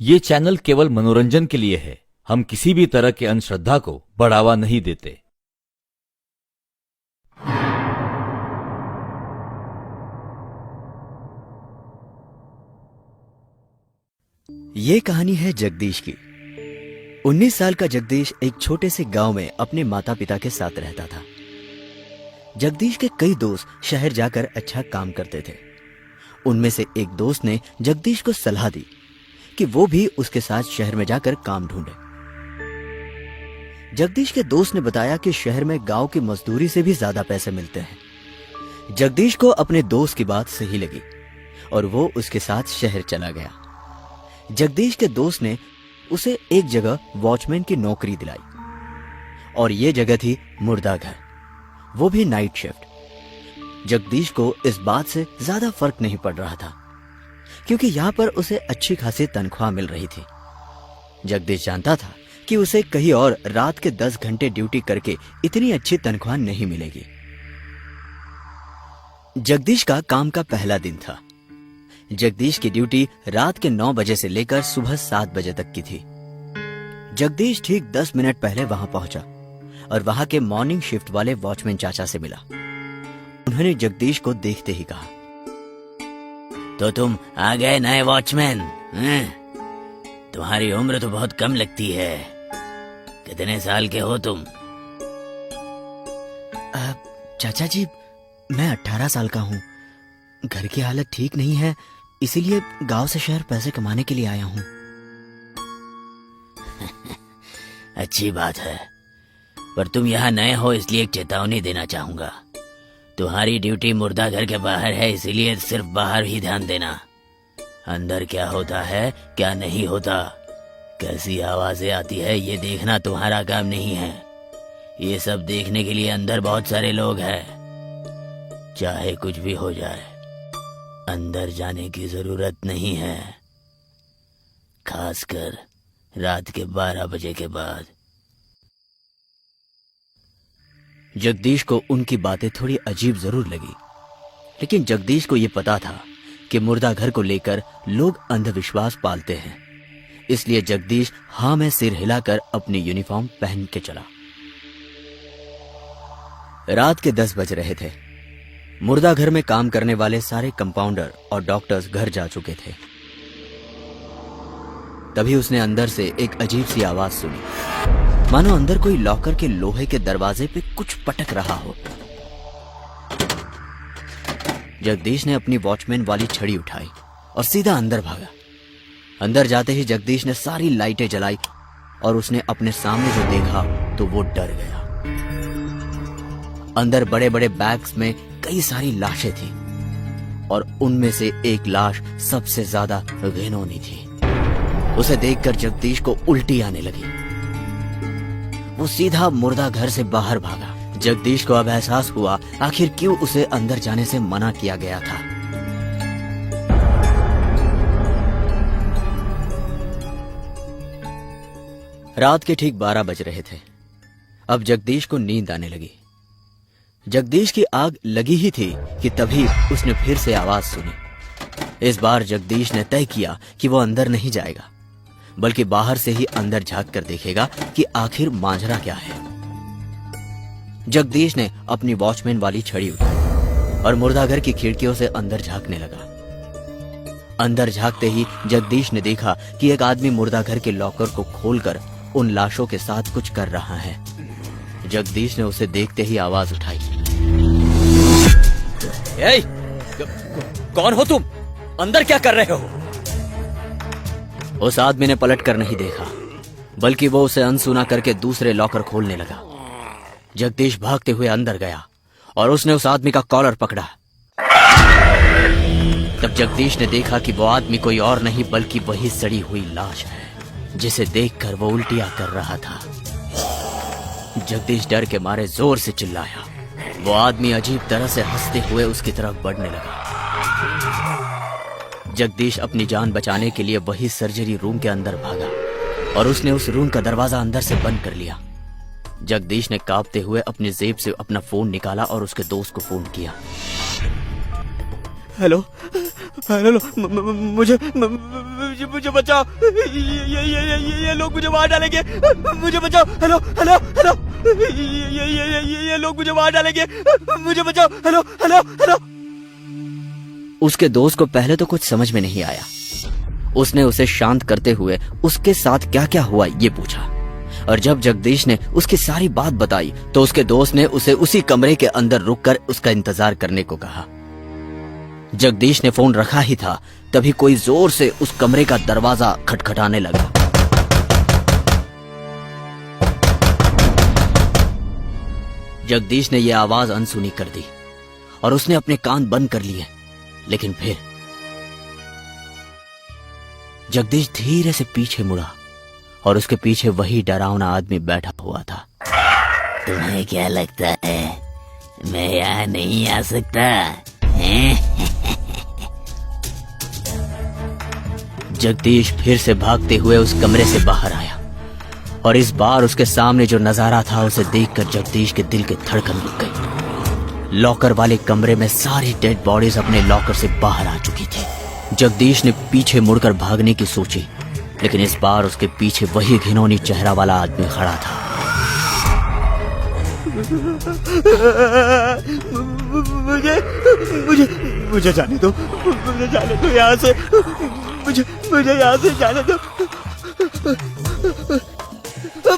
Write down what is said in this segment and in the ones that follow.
ये चैनल केवल मनोरंजन के लिए है। हम किसी भी तरह के अंधश्रद्धा को बढ़ावा नहीं देते। ये कहानी है जगदीश की। 19 साल का जगदीश एक छोटे से गांव में अपने माता पिता के साथ रहता था। जगदीश के कई दोस्त शहर जाकर अच्छा काम करते थे। उनमें से एक दोस्त ने जगदीश को सलाह दी कि वो भी उसके साथ शहर में जाकर काम ढूंढे। जगदीश के दोस्त ने बताया कि शहर में गांव की मजदूरी से भी ज्यादा पैसे मिलते हैं। जगदीश को अपने दोस्त की बात सही लगी और वो उसके साथ शहर चला गया। जगदीश के दोस्त ने उसे एक जगह वॉचमैन की नौकरी दिलाई और ये जगह थी मुर्दा घर, वो भी नाइट शिफ्ट। जगदीश को इस बात से ज्यादा फर्क नहीं पड़ रहा था क्योंकि यहां पर उसे अच्छी खासी तनख्वाह मिल रही थी। जगदीश जानता था कि उसे कहीं और रात के 10 घंटे ड्यूटी करके इतनी अच्छी तनख्वाह नहीं मिलेगी। जगदीश का काम का पहला दिन था। जगदीश की ड्यूटी रात के 9 बजे से लेकर सुबह 7 बजे तक की थी। जगदीश ठीक 10 मिनट पहले वहां पहुंचा और वहां के मॉर्निंग शिफ्ट वाले वॉचमैन चाचा से मिला। उन्होंने जगदीश को देखते ही कहा, तो तुम आ गए नए वॉचमैन? तुम्हारी उम्र तो बहुत कम लगती है। कितने साल के हो तुम? चाचा जी, मैं 18 साल का हूँ। घर की हालत ठीक नहीं है, इसीलिए गांव से शहर पैसे कमाने के लिए आया हूँ। अच्छी बात है, पर तुम यहाँ नए हो इसलिए एक चेतावनी देना चाहूंगा। तुम्हारी ड्यूटी मुर्दा घर के बाहर है, इसीलिए सिर्फ बाहर ही ध्यान देना। अंदर क्या होता है क्या नहीं होता, कैसी आवाजें आती है, ये देखना तुम्हारा काम नहीं है। ये सब देखने के लिए अंदर बहुत सारे लोग हैं। चाहे कुछ भी हो जाए, अंदर जाने की जरूरत नहीं है, खासकर रात के 12 बजे के बाद। जगदीश को उनकी बातें थोड़ी अजीब जरूर लगी, लेकिन जगदीश को यह पता था कि मुर्दा घर को लेकर लोग अंधविश्वास पालते हैं। इसलिए जगदीश हाँ में सिर हिलाकर अपनी यूनिफॉर्म पहन के चला। रात के 10 बज रहे थे। मुर्दा घर में काम करने वाले सारे कंपाउंडर और डॉक्टर्स घर जा चुके थे। तभी उसने अंदर से एक अजीब सी आवाज सुनी, मानो अंदर कोई लॉकर के लोहे के दरवाजे पे कुछ पटक रहा हो। जगदीश ने अपनी वॉचमैन वाली छड़ी उठाई और सीधा अंदर भागा। अंदर जाते ही जगदीश ने सारी लाइटें जलाई और उसने अपने सामने जो देखा तो वो डर गया। अंदर बड़े बड़े बैग्स में कई सारी लाशें थी और उनमें से एक लाश सबसे ज्यादा घिनौनी थी। उसे देखकर जगदीश को उल्टी आने लगी। वो सीधा मुर्दा घर से बाहर भागा। जगदीश को अब एहसास हुआ आखिर क्यों उसे अंदर जाने से मना किया गया था। रात के ठीक 12 बज रहे थे। अब जगदीश को नींद आने लगी। जगदीश की आग लगी ही थी कि तभी उसने फिर से आवाज सुनी। इस बार जगदीश ने तय किया कि वो अंदर नहीं जाएगा, बल्कि बाहर से ही अंदर झांक कर देखेगा कि आखिर मांजरा क्या है। जगदीश ने अपनी वॉचमैन वाली छड़ी उठाई और मुर्दाघर की खिड़कियों से अंदर झांकने लगा। अंदर झांकते ही जगदीश ने देखा कि एक आदमी मुर्दाघर के लॉकर को खोलकर उन लाशों के साथ कुछ कर रहा है। जगदीश ने उसे देखते ही आवाज उठाई, कौन हो तुम? अंदर क्या कर रहे हो? उस आदमी ने पलट कर नहीं देखा, बल्कि वो उसे अनसुना करके दूसरे लॉकर खोलने लगा। जगदीश भागते हुए अंदर गया और उसने उस आदमी का कॉलर पकड़ा। तब जगदीश ने देखा कि वो आदमी कोई और नहीं बल्कि वही सड़ी हुई लाश है जिसे देखकर वो उल्टियां कर रहा था। जगदीश डर के मारे जोर से चिल्लाया। वो आदमी अजीब तरह से हंसते हुए उसकी तरफ बढ़ने लगा। जगदीश अपनी जान बचाने के लिए वही सर्जरी रूम के अंदर भागा और उसने उस रूम का दरवाजा अंदर से बंद कर लिया। जगदीश ने कांपते हुए अपनी जेब से अपना फोन निकाला और उसके दोस्त को फोन किया। हेलो, हेलो, मुझे बचाओ, ये लोग मुझे मार डालेंगे, मुझे बचाओ, हेलो हेलो हेलो, ये लोग मुझे मार डालेंगे, मुझे बचाओ, हेलो हेलो हेलो। उसके दोस्त को पहले तो कुछ समझ में नहीं आया। उसने उसे शांत करते हुए उसके साथ क्या क्या हुआ ये पूछा, और जब जगदीश ने उसकी सारी बात बताई तो उसके दोस्त ने उसे उसी कमरे के अंदर रुककर उसका इंतजार करने को कहा। जगदीश ने फोन रखा ही था, तभी कोई जोर से उस कमरे का दरवाजा खटखटाने लगा। जगदीश ने यह आवाज अनसुनी कर दी और उसने अपने कान बंद कर लिए, लेकिन फिर जगदीश धीरे से पीछे मुड़ा और उसके पीछे वही डरावना आदमी बैठा हुआ था। तुम्हें क्या लगता है मैं यहाँ नहीं आ सकता? जगदीश फिर से भागते हुए उस कमरे से बाहर आया और इस बार उसके सामने जो नजारा था उसे देखकर जगदीश के दिल की धड़कन रुक गई। लॉकर वाले कमरे में सारी डेड बॉडीज अपने लॉकर से बाहर आ चुकी थी। जगदीश ने पीछे मुड़कर भागने की सोची, लेकिन इस बार उसके पीछे वही घिनौनी चेहरा वाला आदमी खड़ा था। मुझे जाने दो, मुझे जाने दो यहाँ से, मुझे यहाँ से जाने दो,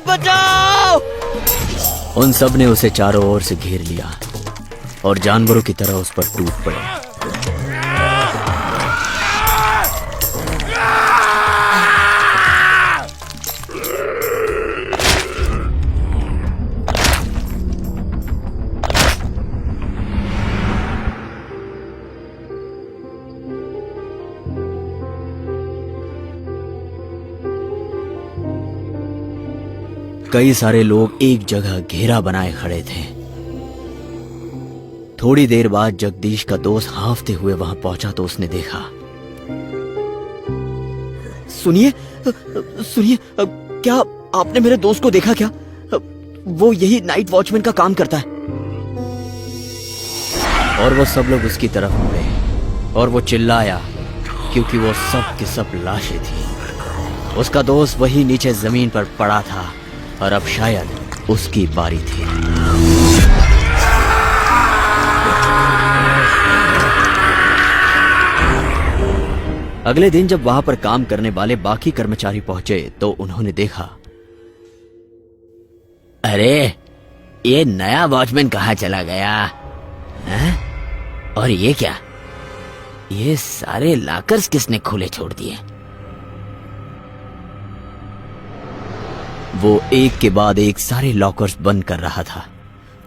बचाओ! उन सब ने उसे चारों ओर से घेर लिया और जानवरों की तरह उस पर टूट पड़े। कई सारे लोग एक जगह घेरा बनाए खड़े थे। थोड़ी देर बाद जगदीश का दोस्त हांफते हुए वहां पहुंचा तो उसने देखा। सुनिए, क्या आपने मेरे दोस्त को देखा क्या? वो यही नाइट वॉचमैन का काम करता है। और वो सब लोग उसकी तरफ मुड़े और वो चिल्लाया, क्योंकि वो सब की सब लाशें थी। उसका दोस्त वही नीचे जमीन पर पड़ा था और अब शायद उसकी बारी थी। अगले दिन जब वहां पर काम करने वाले बाकी कर्मचारी पहुंचे तो उन्होंने देखा, अरे ये नया वॉचमैन कहाँ चला गया? हैं? और ये क्या? ये सारे लॉकर्स किसने खुले छोड़ दिए? वो एक के बाद एक सारे लॉकर्स बंद कर रहा था।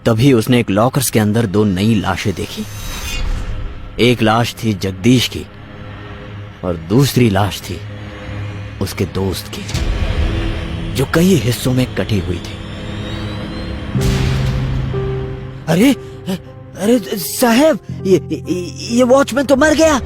तभी उसने एक लॉकर्स के अंदर दो नई लाशें देखी। एक लाश थी जगदीश की और दूसरी लाश थी उसके दोस्त की, जो कई हिस्सों में कटी हुई थी। अरे साहब, ये वॉचमैन तो मर गया।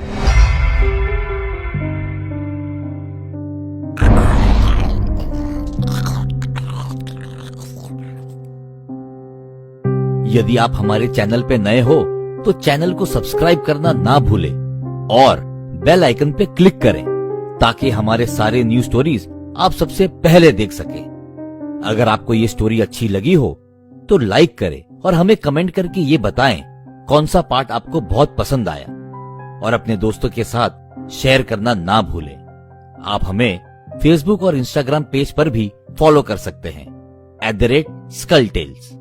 यदि आप हमारे चैनल पे नए हो तो चैनल को सब्सक्राइब करना ना भूलें और बेल आइकन पे क्लिक करें ताकि हमारे सारे न्यू स्टोरीज आप सबसे पहले देख सकें। अगर आपको ये स्टोरी अच्छी लगी हो तो लाइक करें और हमें कमेंट करके ये बताएं कौन सा पार्ट आपको बहुत पसंद आया, और अपने दोस्तों के साथ शेयर करना ना भूलें। आप हमें फेसबुक और इंस्टाग्राम पेज पर भी फॉलो कर सकते हैं @SkullTales।